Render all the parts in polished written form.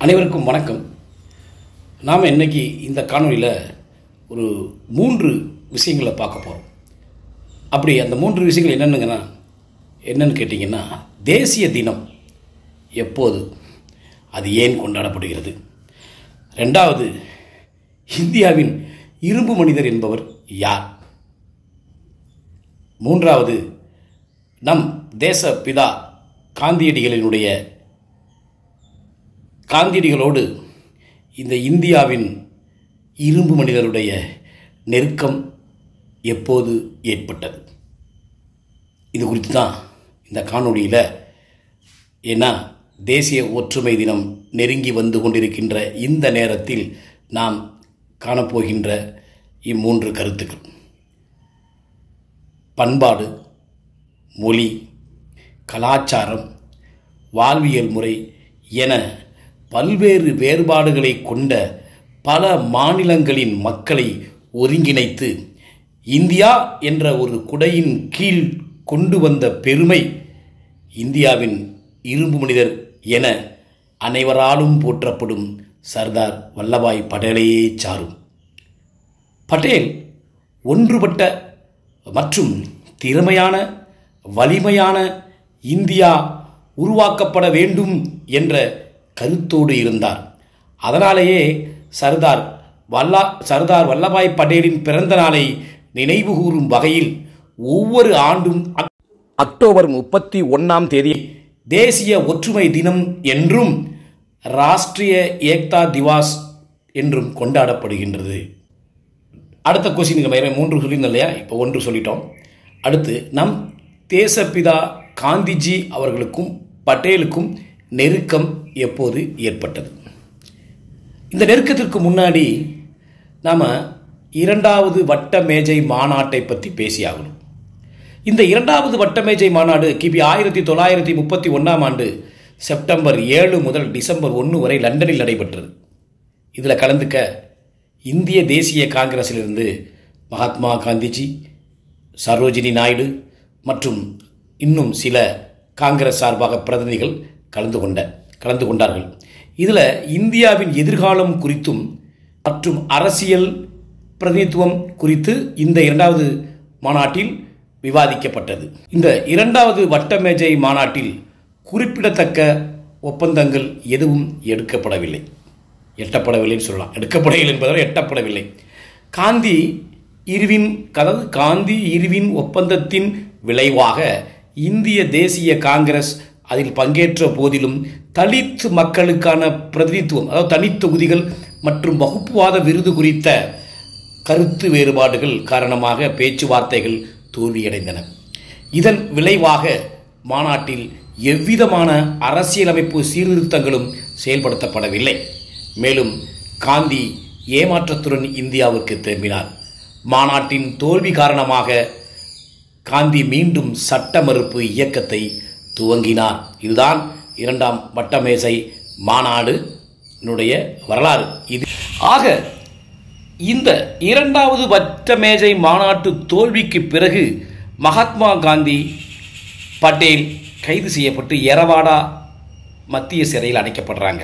அனைவருக்கும் வணக்கம். நாம் இன்றைக்கி இந்த காணொலியில் ஒரு 3 விஷயங்களை பார்க்க போகிறோம். அப்படி அந்த 3 விஷயங்கள் என்னென்னு கேட்டிங்கன்னா, தேசிய தினம் எப்போது, அது ஏன் கொண்டாடப்படுகிறது, 2வது இந்தியாவின் இரும்பு மனிதர் என்பவர் யார், 3வது நம் தேச பிதா காந்தியடிகளோடு இந்த இந்தியாவின் இரும்பு மனிதருடைய நெருக்கம் எப்போது ஏற்பட்டது. இது குறித்து தான் இந்த காணொளியில், ஏன்னா தேசிய ஒற்றுமை தினம் நெருங்கி வந்து கொண்டிருக்கின்ற இந்த நேரத்தில் நாம் காணப்போகின்ற 3 கருத்துக்கள்: பண்பாடு, மொழி, கலாச்சாரம், வாழ்வியல் முறை என பல்வேறு வேறுபாடுகளை கொண்ட பல மாநிலங்களின் மக்களை ஒருங்கிணைத்து இந்தியா என்ற ஒரு குடையின் கீழ் கொண்டு வந்த பெருமை இந்தியாவின் இரும்பு மனிதர் என அனைவராலும் போற்றப்படும் சர்தார் வல்லபாய் பட்டேலையே சாரும். பட்டேல் ஒன்றுபட்ட மற்றும் திறமையான வலிமையான இந்தியா உருவாக்கப்பட வேண்டும் என்ற கருத்தோடு இருந்தார். அதனாலேயே சர்தார் வல்லபாய் பட்டேலின் பிறந்த நாளை நினைவு கூறும் வகையில் ஒவ்வொரு ஆண்டும் அக்டோபர் 31ஆம் தேதி தேசிய ஒற்றுமை தினம் என்றும் ராஷ்டிரிய ஏக்தா திவாஸ் என்றும் கொண்டாடப்படுகின்றது. அடுத்த கொஸ்டினுக்கு 3 சொல்லியிருந்தோம் இல்லையா, இப்போ 1 சொல்லிட்டோம். அடுத்து, நம் தேசப்பிதா காந்திஜி அவர்களுக்கும் பட்டேலுக்கும் நெருக்கம் எப்போது ஏற்பட்டது? இந்த நெருக்கத்திற்கு முன்னாடி நாம் 2வது வட்ட மேஜை மாநாட்டை பற்றி பேசியாகணும். இந்த 2வது வட்ட மேஜை மாநாடு கிபி 1931ஆம் ஆண்டு செப்டம்பர் 7 முதல் டிசம்பர் 1 வரை லண்டனில் நடைபெற்றது. இதில் கலந்துக்க இந்திய தேசிய காங்கிரஸிலிருந்து மகாத்மா காந்திஜி, சரோஜினி நாயுடு மற்றும் இன்னும் சில காங்கிரஸ் சார்பாக பிரதிநிதிகள் கலந்து கொண்டார்கள். இதில் இந்தியாவின் எதிர்காலம் குறித்தும் மற்றும் அரசியல் பிரதிநிதித்துவம் குறித்து இந்த 2வது மாநாட்டில் விவாதிக்கப்பட்டது. இந்த 2வது வட்ட மேஜை மாநாட்டில் குறிப்பிடத்தக்க ஒப்பந்தங்கள் எதுவும் எட்டப்படவில்லைன்னு சொல்லலாம். எடுக்கப்படவில்லை என்பதால் எட்டப்படவில்லை. காந்தி இர்வின் ஒப்பந்தத்தின் விளைவாக இந்திய தேசிய காங்கிரஸ் அதில் பங்கேற்ற போதிலும் தலித் மக்களுக்கான பிரதிநிதித்துவம், அதாவது தனித்தொகுதிகள் மற்றும் வகுப்புவாத விருது குறித்த கருத்து வேறுபாடுகள் காரணமாக பேச்சுவார்த்தைகள் தோல்வியடைந்தன. இதன் விளைவாக மாநாட்டில் எவ்விதமான அரசியலமைப்பு சீர்திருத்தங்களும் செயல்படுத்தப்படவில்லை. மேலும் காந்தி ஏமாற்றத்துடன் இந்தியாவுக்கு திரும்பினார். மாநாட்டின் தோல்வி காரணமாக காந்தி மீண்டும் சட்ட மறுப்பு இயக்கத்தை துவங்கினார். இதுதான் 2ஆம் வட்ட மேஜை மாநாடுனுடைய வரலாறு. ஆக இந்த 2வது வட்ட மேஜை மாநாட்டு தோல்விக்கு பிறகு மகாத்மா காந்தி, பட்டேல் கைது செய்யப்பட்டு எரவாடா மத்திய சிறையில் அடைக்கப்படுறாங்க.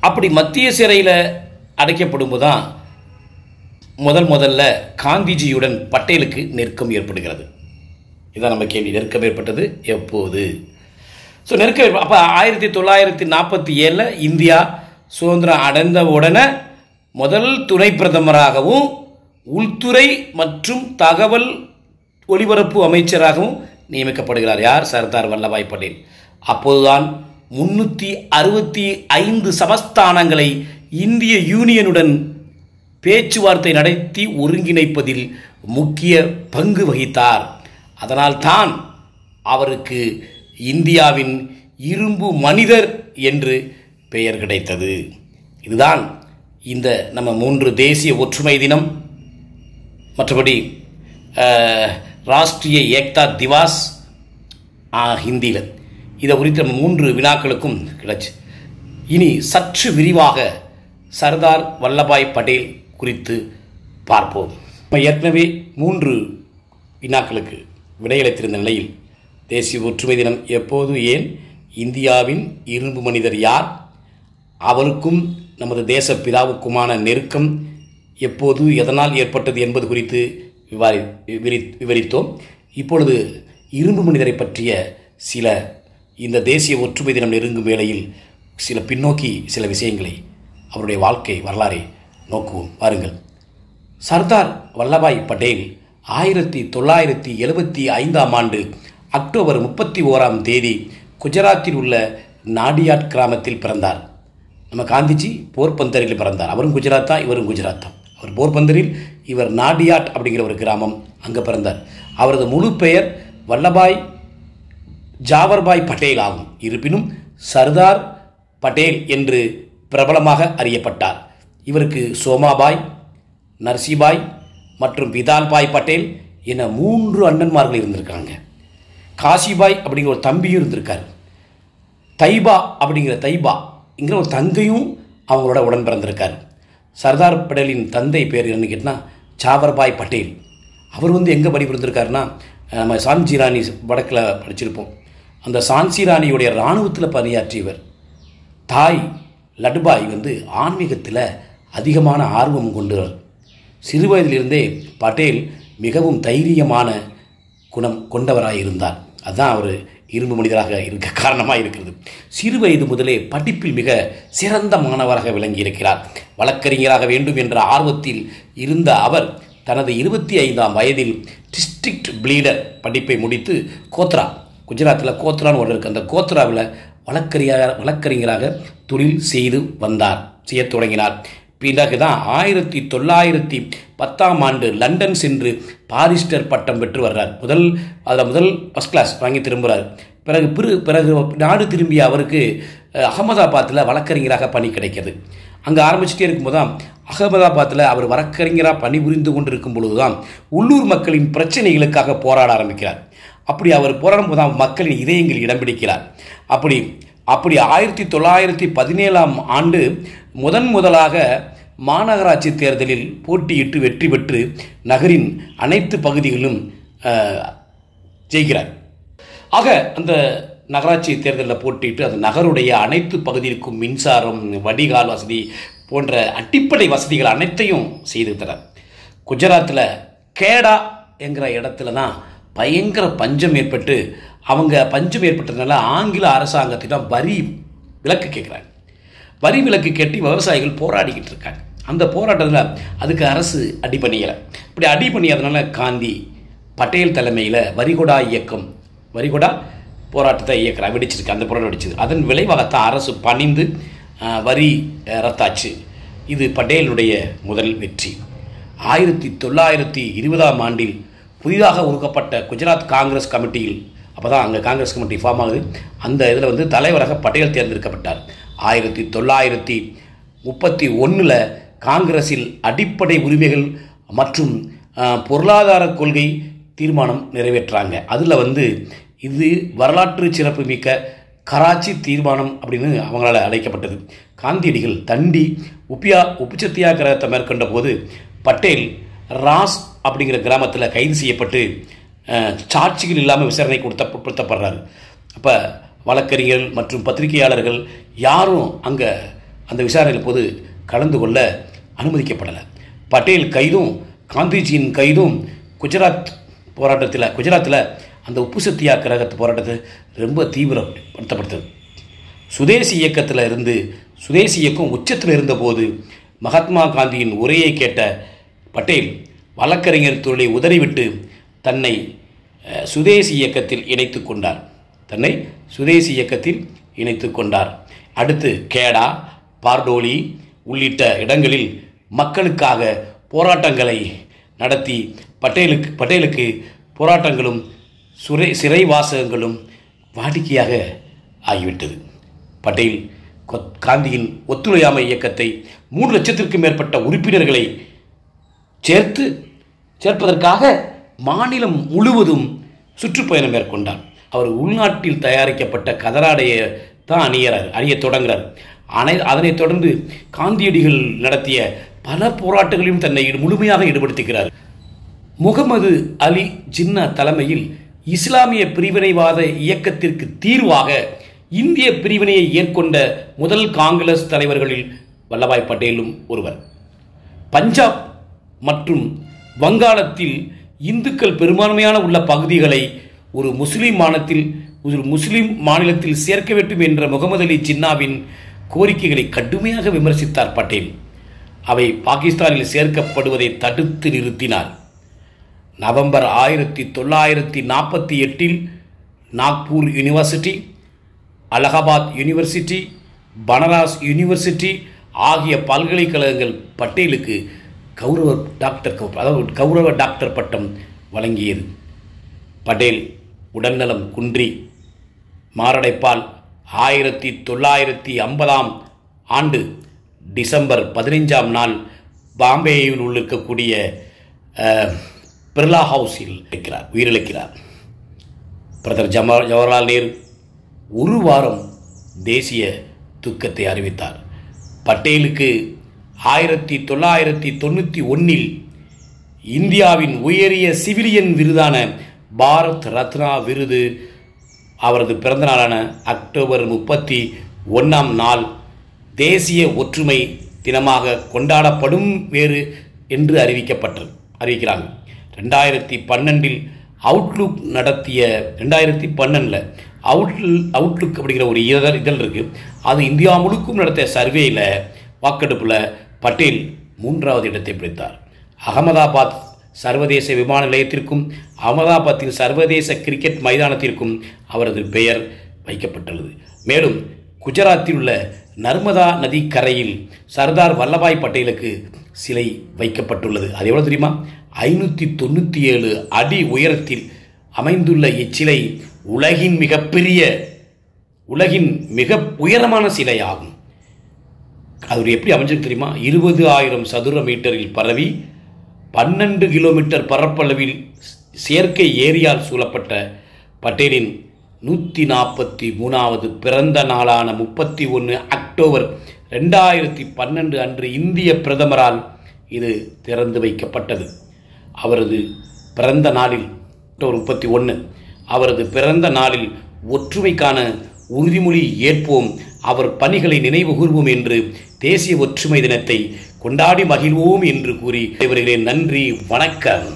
அப்படி மத்திய சிறையில் அடைக்கப்படும் போதுதான் முதல்ல காந்திஜியுடன் பட்டேலுக்கு நெருக்கம் ஏற்படுகிறது. இதான் நம்ம கேள்வி. நெருக்கம் ஏற்பட்டது எப்போது? நெருக்கம் அப்போ 1947 இந்தியா சுதந்திரம் அடைந்த உடனே முதல் துணை பிரதமராகவும் உள்துறை மற்றும் தகவல் ஒலிபரப்பு அமைச்சராகவும் நியமிக்கப்படுகிறார். யார்? சர்தார் வல்லபாய் பட்டேல். அப்போதுதான் 365 சமஸ்தானங்களை இந்திய யூனியனுடன் பேச்சுவார்த்தை நடத்தி ஒருங்கிணைப்பதில் முக்கிய பங்கு வகித்தார். அதனால் தான் அவருக்கு இந்தியாவின் இரும்பு மனிதர் என்று பெயர் கிடைத்தது. இதுதான் இந்த நம்ம 3 தேசிய ஒற்றுமை தினம், மற்றபடி ராஷ்டிரிய ஏக்தா திவாஸ் ஹிந்தியில், இதை குறித்து 3 வினாக்களுக்கும் கிடைச்சு. இனி சற்று விரிவாக சர்தார் வல்லபாய் பட்டேல் குறித்து பார்ப்போம். ஏற்கனவே 3 வினாக்களுக்கு விடையளித்திருந்த நிலையில் தேசிய ஒற்றுமை தினம் எப்போது, ஏன், இந்தியாவின் இரும்பு மனிதர் யார், அவருக்கும் நமது தேச பிதாவுக்குமான நெருக்கம் எப்போது எதனால் ஏற்பட்டது என்பது குறித்து விவரித்தோம். இப்பொழுது இரும்பு மனிதரை பற்றிய சில இந்த தேசிய ஒற்றுமை தினம் நெருங்கும் வேளையில் சில பின்னோக்கி சில விஷயங்களை, அவருடைய வாழ்க்கை வரலாறை நோக்குவோம். வாருங்கள். சர்தார் வல்லபாய் பட்டேல் 1975 அக்டோபர் 31 குஜராத்தில் உள்ள நாடியாட் கிராமத்தில் பிறந்தார். நம்ம காந்திஜி போர்பந்தரில் பிறந்தார். அவரும் குஜராத் தான், இவரும் குஜராத் தான். அவர் போர்பந்தரில், இவர் நாடியாட் அப்படிங்கிற ஒரு கிராமம், அங்கே பிறந்தார். அவரது முழு பெயர் வல்லபாய் ஜாவர்பாய் பட்டேல் ஆகும். இருப்பினும் சர்தார் பட்டேல் என்று பிரபலமாக அறியப்பட்டார். இவருக்கு சோமாபாய், நர்சிபாய் மற்றும் விதால்பாய் பட்டேல் என 3 அண்ணன்மார்கள் இருந்திருக்காங்க. காசிபாய் அப்படிங்கிற ஒரு தம்பியும் இருந்திருக்கார். தைபாங்கிற ஒரு தங்கையும் அவங்களோட உடன் பிறந்திருக்கார். சர்தார் பட்டேலின் தந்தை பேர் என்னன்னு கேட்டால் ஜாவர்பாய் பட்டேல். அவர் எங்கே படிப்பிருந்திருக்காருன்னா, நம்ம சான்சி ராணி வடக்கில் படிச்சிருப்போம். அந்த சான்சி ராணியுடைய இராணுவத்தில் பணியாற்றியவர். தாய் லட்டுபாய் ஆன்மீகத்தில் அதிகமான ஆர்வம் கொண்டவர். சிறு வயதிலிருந்தே பட்டேல் மிகவும் தைரியமான குணம் கொண்டவராக இருந்தார். அதுதான் அவர் இரும்பு மனிதராக இருக்க காரணமாக இருக்கிறது. சிறு வயது முதலே படிப்பில் மிக சிறந்த மாணவராக விளங்கியிருக்கிறார். வழக்கறிஞராக வேண்டும் என்ற ஆர்வத்தில் இருந்த அவர் தனது 25ஆம் வயதில் டிஸ்ட்ரிக்ட் பிளீடர் படிப்பை முடித்து குஜராத்தில் கோத்ரான்னு ஒரு இருக்குது, அந்த கோத்ராவில் வழக்கறிஞராக தொழில் செய்ய தொடங்கினார். பிறகு தான் 1910 லண்டன் சென்று பாரிஸ்டர் பட்டம் பெற்று வர்றார். முதல் ஃபஸ்ட் கிளாஸ் வாங்கி திரும்புகிறார். பிறகு நாடு திரும்பிய அவருக்கு அகமதாபாத்தில் வழக்கறிஞராக பணி கிடைக்கிறது. அங்கே ஆரம்பிச்சுட்டே இருக்கும்போது தான் அகமதாபாத்தில் அவர் வழக்கறிஞராக பணிபுரிந்து கொண்டிருக்கும் பொழுது தான் உள்ளூர் மக்களின் பிரச்சனைகளுக்காக போராட ஆரம்பிக்கிறார். அப்படி அவர் போராடும் போது தான் மக்களின் இதயங்களில் இடம் பிடிக்கிறார். அப்படி 1917 முதலாக மாநகராட்சி தேர்தலில் போட்டியிட்டு வெற்றி பெற்று நகரின் அனைத்து பகுதிகளிலும் ஜெயிக்கிறார். ஆக அந்த நகராட்சி தேர்தலில் போட்டியிட்டு அந்த நகருடைய அனைத்து பகுதிகளுக்கும் மின்சாரம், வடிகால் வசதி போன்ற அடிப்படை வசதிகள் அனைத்தையும் செய்து தரார். குஜராத்தில் கேடா என்கிற இடத்துல தான் பயங்கர பஞ்சம் ஏற்பட்டதுனால ஆங்கில அரசாங்கத்திடம் வரி விலக்கு கேட்குறாங்க. வரி விலக்கு கேட்டு விவசாயிகள் போராடிக்கிட்டு இருக்காங்க. அந்த போராட்டத்தில் அதுக்கு அரசு அடி பண்ணியலை. இப்படி அடி பண்ணியதுனால காந்தி பட்டேல் தலைமையில் வரிகொடா போராட்டத்தை வெடிச்சிருக்கு. அந்த போராட்டம் வெடிச்சது. அதன் விளைவாகத்தான் அரசு பணிந்து வரி ரத்தாச்சு. இது பட்டேலுடைய முதல் வெற்றி. 1920 புதிதாக உருவாக்கப்பட்ட குஜராத் காங்கிரஸ் கமிட்டியில், அப்போ தான் அங்கே காங்கிரஸ் கமிட்டி ஃபார்ம் ஆகுது, அந்த இதில் தலைவராக பட்டேல் தேர்ந்தெடுக்கப்பட்டார். 1931 காங்கிரஸில் அடிப்படை உரிமைகள் மற்றும் பொருளாதார கொள்கை தீர்மானம் நிறைவேற்றாங்க. அதில் இது வரலாற்று சிறப்பு மிக்க கராச்சி தீர்மானம் அப்படின்னு அவங்களால் அழைக்கப்பட்டது. காந்தியடிகள் தண்டி உப்பு சத்தியாகிரகத்தை மேற்கொண்ட போது பட்டேல் ராஸ் அப்படிங்கிற கிராமத்தில் கைது செய்யப்பட்டு சாட்சிகள் இல்லாமல் விசாரணைக்கு உட்படுத்தப்படுறாரு. அப்போ வழக்கறிஞர்கள் மற்றும் பத்திரிகையாளர்கள் யாரும் அங்கே அந்த விசாரணையில் போது கலந்து கொள்ள அனுமதிக்கப்படலை. பட்டேல் கைதும் காந்திஜியின் கைதும் குஜராத்தில் அந்த உப்பு சத்தியாகிரக போராட்டத்தை ரொம்ப தீவிரப்படுத்தப்படுத்தது. சுதேசி இயக்கம் உச்சத்தில் இருந்தபோது மகாத்மா காந்தியின் உரையை கேட்ட பட்டேல் வழக்கறிஞர் தொழிலை உதறிவிட்டு தன்னை சுதேசி இயக்கத்தில் இணைத்து கொண்டார். அடுத்து கேடா, பார்டோலி உள்ளிட்ட இடங்களில் மக்களுக்காக போராட்டங்களை நடத்தி பட்டேலுக்கு போராட்டங்களும் சிறைவாசகங்களும் வாடிக்கையாக ஆகிவிட்டது. பட்டேல் காந்தியின் ஒத்துழையாமை இயக்கத்தை 3 லட்சத்திற்கும் மேற்பட்ட உறுப்பினர்களை சேர்ப்பதற்காக மாநிலம் முழுவதும் சுற்றுப்பயணம் மேற்கொண்டார். அவர் உள்நாட்டில் தயாரிக்கப்பட்ட கதராடையை தான் அணியத் தொடங்குகிறார். அதனைத் தொடர்ந்து காந்தியடிகள் நடத்திய பல போராட்டங்களையும் தன்னை முழுமையாக ஈடுபடுத்துகிறார். முகமது அலி ஜின்னா தலைமையில் இஸ்லாமிய பிரிவினைவாத இயக்கத்திற்கு தீர்வாக இந்திய பிரிவினையை ஏற்கொண்ட முதல் காங்கிரஸ் தலைவர்களில் வல்லபாய் பட்டேலும் ஒருவர். பஞ்சாப் மற்றும் வங்காளத்தில் இந்துக்கள் பெரும்பான்மையான உள்ள பகுதிகளை ஒரு முஸ்லிம் மாநிலத்தில் சேர்க்க வேண்டும் என்ற முகமது அலி ஜின்னாவின் கோரிக்கைகளை கடுமையாக விமர்சித்தார் பட்டேல். அவை பாகிஸ்தானில் சேர்க்கப்படுவதை தடுத்து நிறுத்தினார். November 1948 Nagpur university, Allahabad university, Banaras university ஆகிய பல்கலைக்கழகங்கள் பட்டேலுக்கு கௌரவ டாக்டர் பட்டம் வழங்கியது. பட்டேல் உடல்நலம் குன்றி மாரடைப்பால் 1950 டிசம்பர் 15 பாம்பேயில் இருக்கக்கூடிய பிர்லா ஹவுஸில் உயிரிழக்கிறார். பிரதமர் ஜவஹர்லால் நேரு ஒரு வாரம் தேசிய துக்கத்தை அறிவித்தார். பட்டேலுக்கு 1991 இந்தியாவின் உயரிய சிவிலியன் விருதான பாரத் ரத்னா விருது அவரது பிறந்த நாளான அக்டோபர் 31 தேசிய ஒற்றுமை தினமாக கொண்டாடப்படும் வேறு என்று அறிவிக்கிறாங்க. 2012 அவுட்லுக் நடத்திய 2012 அவுட்லுக் அப்படிங்கிற ஒரு இதழ் இருக்குது. அது இந்தியா முழுக்கும் நடத்திய சர்வேயில் வாக்கெடுப்பில் பட்டேல் 3வது இடத்தை பிடித்தார். அகமதாபாத் சர்வதேச விமான நிலையத்திற்கும் அகமதாபாத்தின் சர்வதேச கிரிக்கெட் மைதானத்திற்கும் அவரது பெயர் வைக்கப்பட்டுள்ளது. மேலும் குஜராத்தில் உள்ள நர்மதா நதி கரையில் சர்தார் வல்லபாய் பட்டேலுக்கு சிலை வைக்கப்பட்டுள்ளது. அது எவ்வளோ தெரியுமா? 597 அடி உயரத்தில் அமைந்துள்ள இச்சிலை உலகின் மிக உயரமான சிலை ஆகும். அது எப்படி அமைஞ்சிருக்கு தெரியுமா? 20,000 சதுர மீட்டரில் பரவி 12 கிலோமீட்டர் பரப்பளவில் செயற்கை ஏரியால் சூழப்பட்ட பட்டேலின் 143வது பிறந்த நாளான 31 அக்டோபர் 2012 அன்று இந்திய பிரதமரால் இது திறந்து வைக்கப்பட்டது. அவரது பிறந்த நாளில் அக்டோபர் 31 அவரது பிறந்த நாளில் ஒற்றுமைக்கான உறுதிமொழி ஏற்போம், அவர் பணிகளை நினைவு கூர்வோம் என்று தேசிய ஒற்றுமை தினத்தை கொண்டாடி மகிழ்வோம் என்று கூறி விடைபெறுகிறேன். நன்றி, வணக்கம்.